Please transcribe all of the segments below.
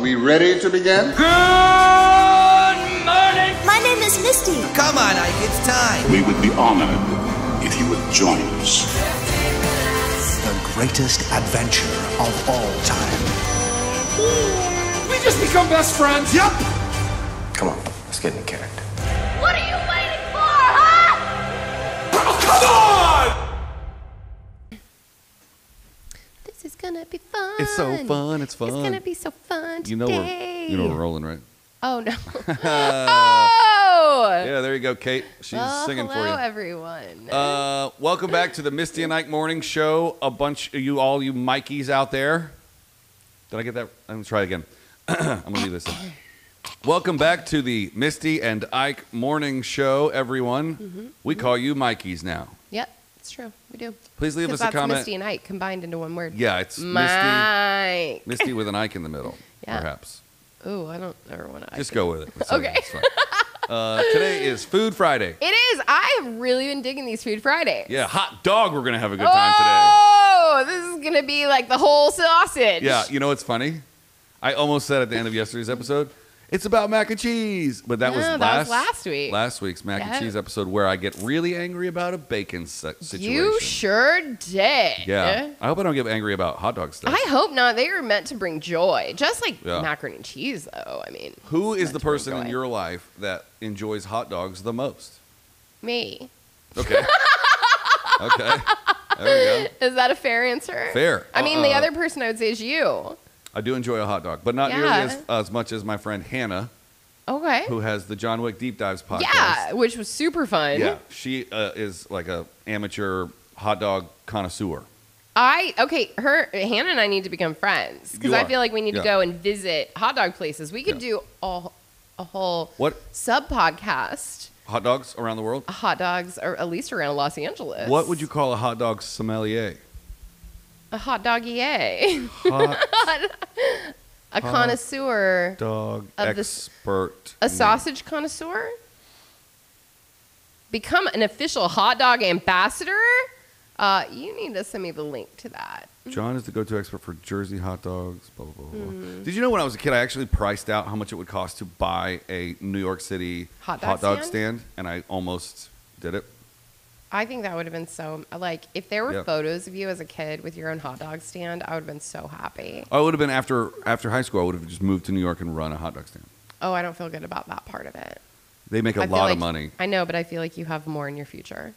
we ready to begin? Good morning! My name is Misty. Come on, Ike, it's time. We would be honored if you would join us. The greatest adventure of all time. We just become best friends. Yup! Come on, let's get in character. What are you waiting for, huh? Oh, come on! This is gonna be fun. It's so fun. It's fun. It's gonna be so fun today. You know we're rolling, right? Oh no! Oh! Yeah, there you go, Kate. She's singing for you. Hello, everyone. Welcome back to the Misty and Ike Morning Show. A bunch of you, all you Mikeys out there. Did I get that? I'm gonna try again. I'm gonna leave this in. Welcome back to the Misty and Ike Morning Show, everyone. We call you Mikeys now. Yep, it's true. We do. Please leave us a that's comment. Misty and Ike combined into one word. Yeah, it's Mike. Misty with an Ike in the middle, Yeah. perhaps. Ooh, I don't ever want to. Just go with it. It's Okay. It's fine. Today is Food Friday. It is. I have really been digging these Food Fridays. Yeah, hot dog. We're gonna have a good time today. Oh, this is gonna be like the whole sausage. Yeah, you know what's funny? I almost said at the end of yesterday's episode, it's about mac and cheese. But that was last week. Last week's mac and cheese episode where I get really angry about a bacon situation. You sure did. Yeah. I hope I don't get angry about hot dog stuff. I hope not. They are meant to bring joy. Just like Yeah. macaroni and cheese, though. I mean, Who is meant the to bring person in joy. your life that enjoys hot dogs the most? Me. Okay. Okay. There we go. Is that a fair answer? Fair. I mean, the other person I would say is you. I do enjoy a hot dog, but not nearly as much as my friend Hannah, Okay. who has the John Wick Deep Dives podcast. Yeah, which was super fun. Yeah, she is like a amateur hot dog connoisseur. Hannah and I need to become friends because You I are. feel like we need to Yeah. go and visit hot dog places. We could do a whole sub podcast. Hot dogs around the world? Hot dogs, or at least around Los Angeles. What would you call a hot dog sommelier? A hot doggier. Hot A connoisseur. dog Of expert. A sausage connoisseur? Become an official hot dog ambassador? You need to send me the link to that. John is the go-to expert for Jersey hot dogs. Blah, blah, blah, blah. Did you know when I was a kid, I actually priced out how much it would cost to buy a New York City Hot dog dog stand? And I almost did it. I think that would have been so, like, if there were photos of you as a kid with your own hot dog stand, I would have been so happy. Oh, it would have been after high school. I would have just moved to New York and run a hot dog stand. Oh, I don't feel good about that part of it. They make a I feel lot like- of money. I know, but I feel like you have more in your future.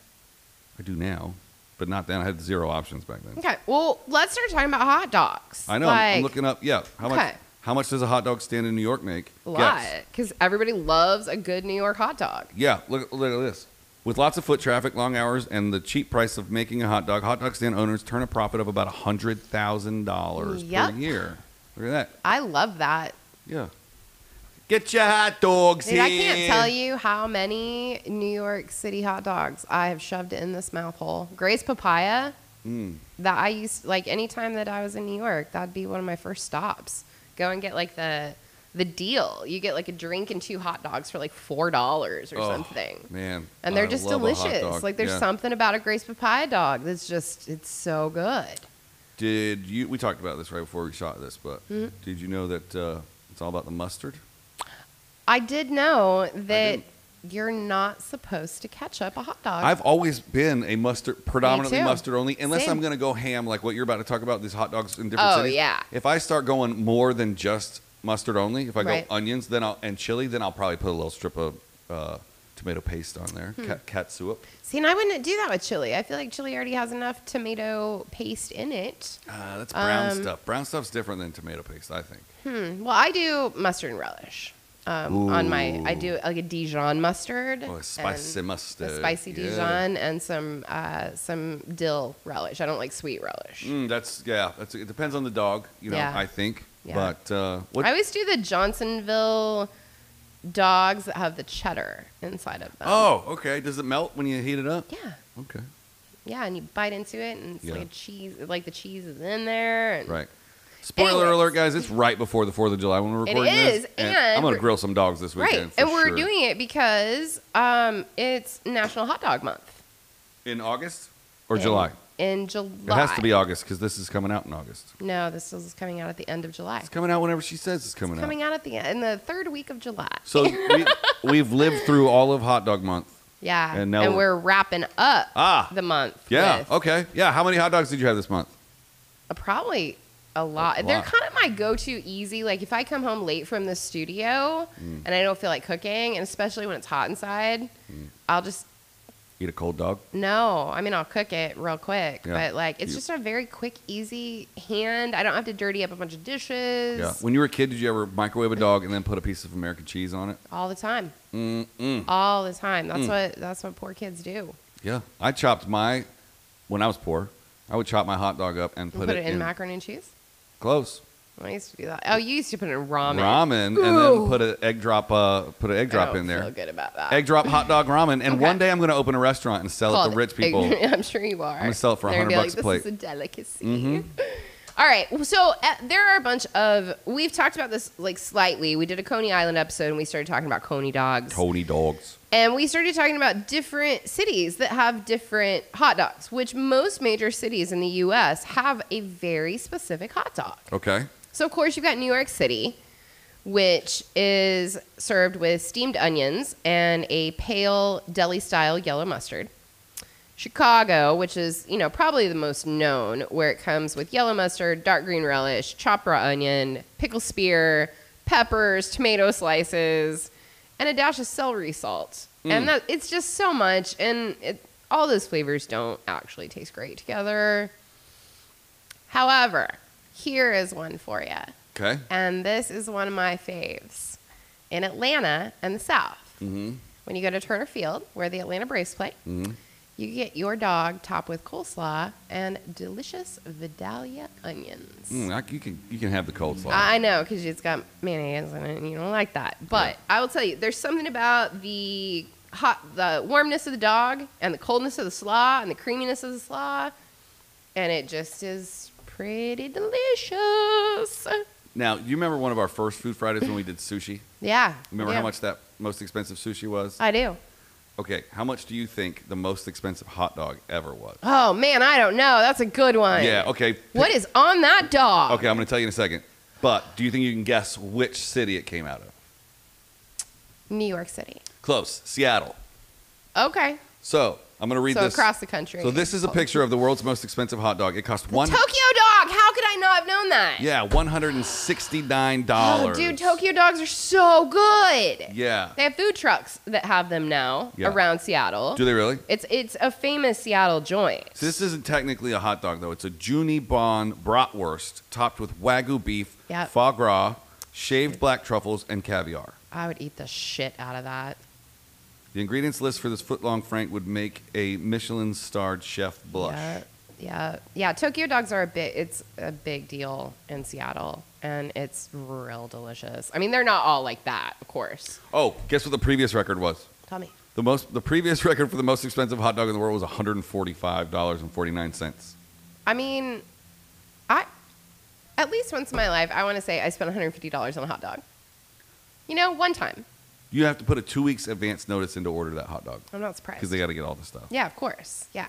I do now, but not then. I had zero options back then. Okay, well, let's start talking about hot dogs. I know. I'm looking up. Yeah, Okay. How much does a hot dog stand in New York make? A lot, Guess. because everybody loves a good New York hot dog. Yeah, look at this. With lots of foot traffic, long hours, and the cheap price of making a hot dog stand owners turn a profit of about $100,000 per year. Look at that. I love that. Yeah. Get your hot dogs Dude, here. I can't tell you how many New York City hot dogs I have shoved in this mouth hole. Grace Papaya, that I used, like, anytime that I was in New York, that'd be one of my first stops. Go and get, like, the deal. You get, like, a drink and 2 hot dogs for, like, $4 or something. Man. And they're I just love a hot delicious. dog. Like, there's Yeah. something about a Grace Papaya dog that's just, it's so good. We talked about this right before we shot this, but did you know that it's all about the mustard? I did know that you're not supposed to ketchup a hot dog. I've always been a predominantly too. mustard only, unless Same. I'm going to go ham like what you're about to talk about, these hot dogs in different cities. Oh, yeah. If I start going more than just mustard only, if I Right. go onions and chili, then I'll probably put a little strip of tomato paste on there, catsup. See, and I wouldn't do that with chili. I feel like chili already has enough tomato paste in it. That's brown stuff. Brown stuff's different than tomato paste, I think. Well, I do mustard and relish. I do like a Dijon mustard. Oh, a spicy and mustard. A spicy Dijon and some dill relish. I don't like sweet relish. It depends on the dog, I think. Yeah. But I always do the Johnsonville dogs that have the cheddar inside of them. Oh, okay. Does it melt when you heat it up? Yeah. Okay. Yeah, and you bite into it, and it's like a cheese. Like the cheese is in there. And Right. Spoiler alert, guys! It's right before the 4th of July when we're recording is, this. and I'm gonna grill some dogs this weekend. Right, for and we're sure. doing it because it's National Hot Dog Month. In August or July? in July. It has to be August because this is coming out in August. No, this is coming out at the end of July. It's coming out whenever she says it's coming out. Coming out at the end, in the third week of July. So we've lived through all of Hot Dog Month. Yeah, And now we're wrapping up the month. Yeah. with Okay. Yeah. How many hot dogs did you have this month? Probably a lot. They're kind of my go-to easy. Like if I come home late from the studio and I don't feel like cooking, and especially when it's hot inside, I'll just Eat a cold dog. No, I mean I'll cook it real quick, Yeah. but like it's just a very quick, easy hand. I don't have to dirty up a bunch of dishes. Yeah. When you were a kid, did you ever microwave a dog and then put a piece of American cheese on it? All the time. All the time. That's what poor kids do. Yeah. I chopped when I was poor, I would chop my hot dog up and put it in macaroni and cheese. Close. I used to do that. Oh, you used to put it in ramen. Ramen, and then put an egg drop in there. I don't feel good about that. Egg drop hot dog ramen, and one day I'm going to open a restaurant and sell it to rich people. I'm sure you are. I'm going to sell it for $100 a plate. This is a delicacy. All right. So there are a bunch of. We've talked about this like slightly. We did a Coney Island episode, and we started talking about Coney dogs. Coney dogs. And we started talking about different cities that have different hot dogs, which most major cities in the U.S. have a very specific hot dog. Okay. So, of course, you've got New York City, which is served with steamed onions and a pale deli-style yellow mustard. Chicago, which is, probably the most known, where it comes with yellow mustard, dark green relish, chopped raw onion, pickle spear, peppers, tomato slices, and a dash of celery salt. And it's just so much, and all those flavors don't actually taste great together. However, here is one for you. Okay. And this is one of my faves. In Atlanta and the South, when you go to Turner Field, where the Atlanta Braves play, you get your dog topped with coleslaw and delicious Vidalia onions. You can have the coleslaw. I know, because it's got mayonnaise in it, and you don't like that. But I will tell you, there's something about the warmness of the dog and the coldness of the slaw and the creaminess of the slaw, and it just is pretty delicious. Now, you remember one of our first Food Fridays when we did sushi? Yeah. Remember how much that most expensive sushi was? I do. Okay, how much do you think the most expensive hot dog ever was? Oh, man, I don't know. That's a good one. Yeah, okay. What is on that dog? Okay, I'm going to tell you in a second. But do you think you can guess which city it came out of? New York City. Close. Seattle. Okay. So, I'm going to read this. So across the country. So this is a picture of the world's most expensive hot dog. It cost Tokyo dog! How could I not have known that? Yeah, $169. Oh, dude, Tokyo dogs are so good. Yeah. They have food trucks that have them now around Seattle. Do they really? It's a famous Seattle joint. So this isn't technically a hot dog, though. It's a Junibon bratwurst topped with Wagyu beef, foie gras, shaved black truffles, and caviar. I would eat the shit out of that. The ingredients list for this foot-long frank would make a Michelin-starred chef blush. Yeah. Tokyo dogs are it's a big deal in Seattle, and it's real delicious. I mean, they're not all like that, of course. Oh, guess what the previous record was? Tell me. The previous record for the most expensive hot dog in the world was $145.49. I mean, at least once in my life, I want to say I spent $150 on a hot dog. One time. You have to put a 2 weeks advance notice in to order that hot dog. I'm not surprised. Because they got to get all the stuff. Yeah, of course. Yeah.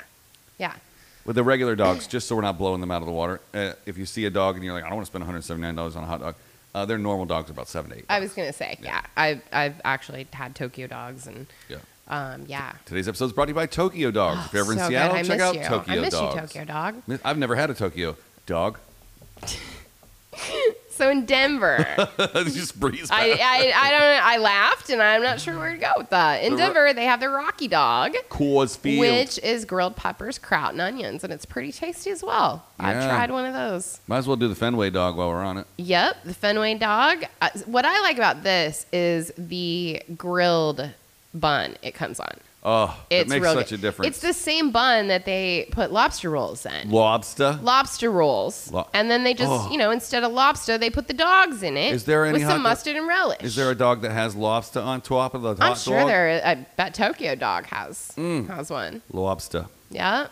With the regular dogs, just so we're not blowing them out of the water, if you see a dog and you're like, I don't want to spend $179 on a hot dog, their normal dogs are about $7 to $8. I was going to say, I've actually had Tokyo dogs, and Today's episode is brought to you by Tokyo Dogs. If you're ever in Seattle, check out Tokyo Dogs. I miss you, Tokyo Dog. I've never had a Tokyo dog. So in Denver, just breeze past. I laughed, and I'm not sure where to go with that. In Denver, they have the Rocky Dog, Coors Field, which is grilled peppers, kraut, and onions, and it's pretty tasty as well. Yeah. I've tried one of those. Might as well do the Fenway Dog while we're on it. Yep, the Fenway Dog. What I like about this is the grilled bun it comes on. Oh, it makes such a difference. It's the same bun that they put lobster rolls in. Lobster rolls. And then they just, instead of lobster, they put the dogs in it. Is there any with some mustard and relish. Is there a dog that has lobster on top of the hot dog? I'm sure I bet Tokyo Dog has one. Lobster. Yeah.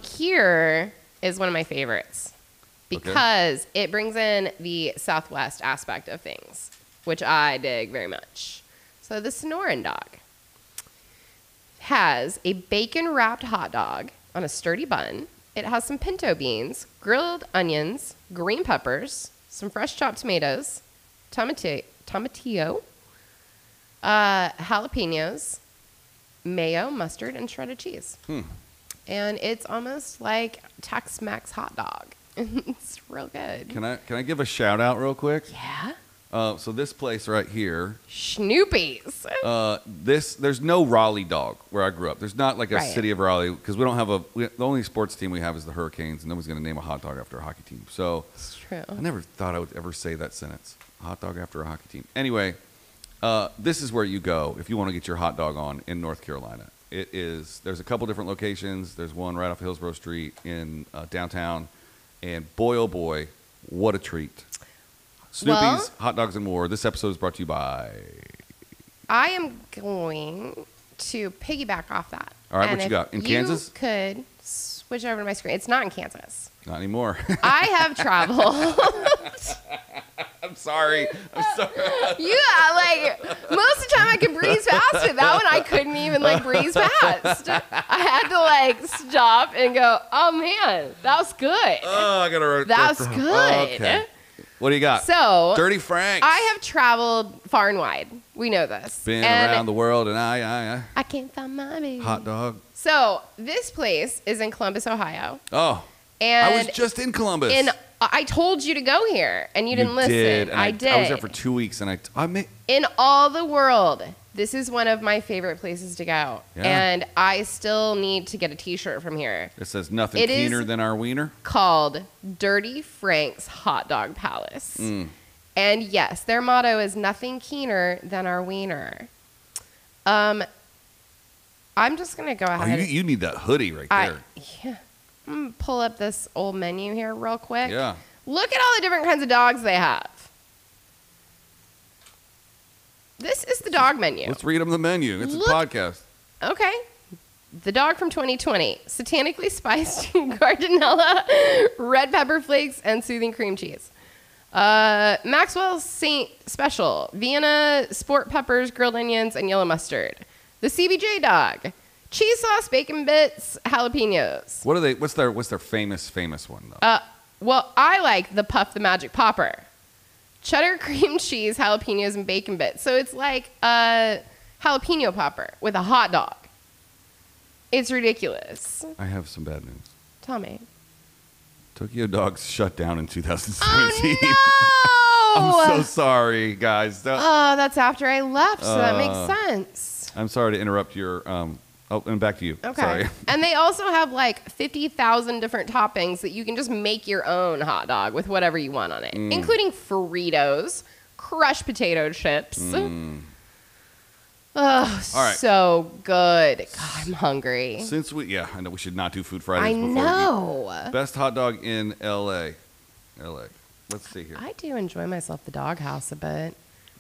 Here is one of my favorites because it brings in the Southwest aspect of things, which I dig very much. So the Sonoran Dog has a bacon-wrapped hot dog on a sturdy bun. It has some pinto beans, grilled onions, green peppers, some fresh chopped tomatoes, tomatillo, jalapenos, mayo, mustard, and shredded cheese. And it's almost like Tex-Mex hot dog. It's real good. Can I give a shout out real quick? Yeah. So this place right here, Snoopys. there's no Raleigh dog where I grew up. There's not like a Right. city of Raleigh because we don't have the only sports team we have is the Hurricanes, and nobody's going to name a hot dog after a hockey team. So It's true. I never thought I would ever say that sentence. Hot dog after a hockey team. Anyway, this is where you go if you want to get your hot dog on in North Carolina. There's a couple different locations. There's one right off Hillsborough Street in downtown, and boy, oh boy, what a treat. Snoopy's Hot Dogs and More. This episode is brought to you by... I am going to piggyback off that. All right, And what you if got? In Kansas? You could switch over to my screen. It's not in Kansas. Not anymore. I have traveled. I'm sorry. Yeah, like most of the time I could breeze past it. That one I couldn't even like breeze past. I had to like stop and go, oh man, that was good. Oh, I gotta write That's that. good. Okay. What do you got? So Dirty Franks. I have traveled far and wide. We know this. Been And around the world, and I I can't find my baby. hot dog. So this place is in Columbus, Ohio. Oh, And I was just in Columbus. I told you to go here, and you didn't listen. Did, and I did. I was there for 2 weeks, and I made. In all the world, this is one of my favorite places to go. Yeah. And I still need to get a T-shirt from here. It says nothing It is- keener than our wiener. Called Dirty Frank's Hot Dog Palace. Mm. And yes, their motto is nothing keener than our wiener. I'm just going to go Oh, ahead. you need that hoodie right there. Yeah. I'm going to pull up this old menu here real quick. Yeah. Look at all the different kinds of dogs they have. This is the dog menu. Let's read them the menu. It's Look- a podcast. Okay. The dog from 2020. Satanically spiced gardinella, red pepper flakes, and soothing cream cheese. Maxwell's Saint Special. Vienna sport peppers, grilled onions, and yellow mustard. The CBJ dog. Cheese sauce, bacon bits, jalapenos. What are they? What's their famous one though? Well, I like the Puff the Magic Popper. Cheddar cream cheese, jalapenos, and bacon bits. So it's like a jalapeno popper with a hot dog. It's ridiculous. I have some bad news. Tell me. Tokyo Dogs shut down in 2017. Oh, no! I'm so sorry, guys. Oh, that's after I left, so that makes sense. I'm sorry to interrupt your. And back to you. Okay. Sorry. And they also have like 50,000 different toppings that you can just make your own hot dog with whatever you want on it, including Fritos, crushed potato chips. Oh, All right. so good. God, I'm hungry. I know we should not do Food Fridays I before. know. Best hot dog in L.A. Let's see here. I do enjoy myself the doghouse a bit.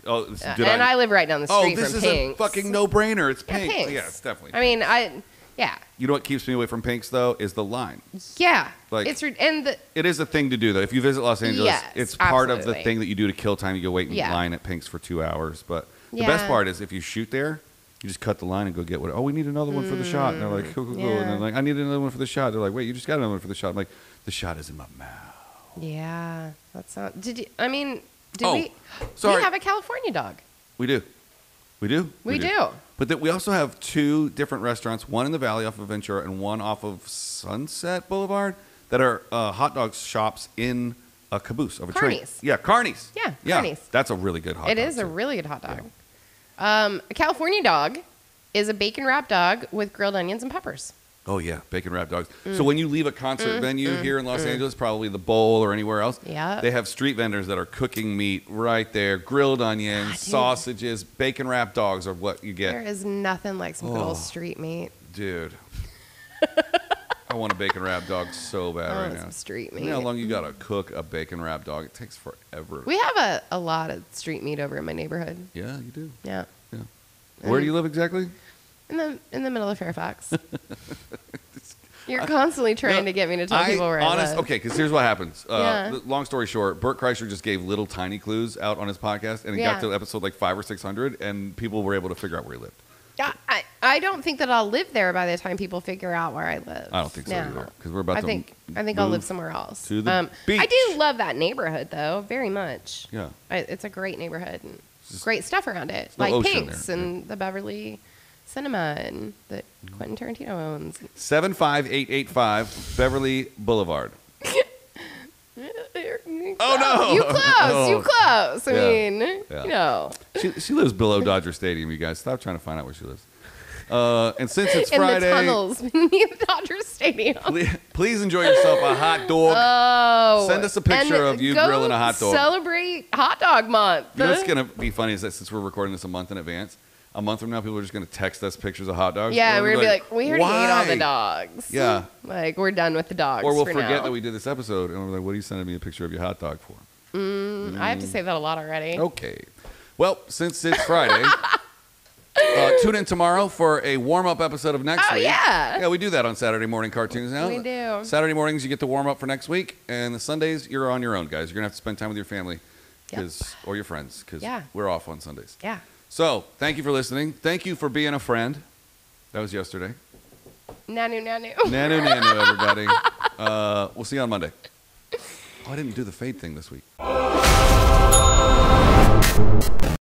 Oh, And I live right down the street this from is Pink's. a fucking no-brainer. It's Yeah, Pink's. Pink's. Yeah, it's definitely. I mean, yeah. You know what keeps me away from Pink's though is the line. Yeah. Like- And It is a thing to do though. If you visit Los Angeles, Yes, it's part of the absolutely. thing that you do to kill time. You go wait in Yeah. line at Pink's for 2 hours. But the Yeah. best part is if you shoot there, you just cut the line and go get what. Oh, we need another one for the shot. And they're like, cool. And Yeah. they're like, I need another one for the shot. They're like, wait, you just got another one for the shot. I'm like, the shot is in my mouth. yeah, that's not. Did you? I mean, did Oh, we? sorry. We have a California dog. We do. We do. But we also have two different restaurants, one in the Valley off of Ventura and one off of Sunset Boulevard, that are hot dog shops in a caboose of a train. Carney's. Yeah, Carney's. Yeah, Carney's. That's a really good hot It dog. is a too. really good hot dog. A California dog is a bacon wrapped dog with grilled onions and peppers. Oh, yeah, bacon wrapped dogs. Mm. So when you leave a concert venue here in Los Angeles, probably the Bowl or anywhere else, Yeah. they have street vendors that are cooking meat right there, grilled onions, dude. sausages, bacon wrapped dogs are what you There get. is nothing like some good Oh. old street meat. Dude. I want a bacon wrapped dog so bad I right want now. some street You meat. know how long you gotta cook a bacon wrapped dog? It takes forever. We have a lot of street meat over in my neighborhood. Yeah, you do. Yeah. Yeah. Where do you live exactly? In the middle of Fairfax. You're constantly trying to get me to tell people where I live. Okay, because here's what happens. Yeah. Long story short, Bert Kreischer just gave little tiny clues out on his podcast, and he got Yeah. to episode like 500 or 600, and people were able to figure out where he lived. Yeah, I don't think that I'll live there by the time people figure out where I live. I don't think so now. either. Because we're about I to. think I'll live somewhere else. to the beach. I do love that neighborhood though, very much. Yeah. It's a great neighborhood and great stuff around it, no like ocean Pink's there. and the Beverly Cinema and that Quentin Tarantino owns. 75885 Beverly Boulevard. Oh no! You close. Oh. You close. I Yeah. mean, Yeah. you know. She lives below Dodger Stadium. You guys, stop trying to find out where she lives. And since it's In Friday, the tunnels beneath Dodger Stadium. please enjoy yourself a hot dog. Oh. Send us a picture and of you go grilling a hot dog. Celebrate Hot Dog Month. You know what's gonna be funny is that since we're recording this a month in advance, a month from now people are just gonna text us pictures of hot dogs. Yeah, Or we're gonna be like, we already ate all the "Why?" dogs. Yeah. Like, we're done with the dogs. Or we'll for forget now. that we did this episode, and we're like, "What are you sending me a picture of your hot dog for?" I have to say that a lot already. Okay. Well, since it's Friday, tune in tomorrow for a warm-up episode of next Oh, week. yeah. Yeah, we do that on Saturday morning cartoons now. We do. Saturday mornings, you get to warm up for next week, and the Sundays, you're on your own, guys. You're going to have to spend time with your family or your friends because Yeah. we're off on Sundays. Yeah. So, thank you for listening. Thank you for being a friend. That was yesterday. Nanu, nanu. Nanu, nanu, everybody. We'll see you on Monday. Oh, I didn't do the fade thing this week.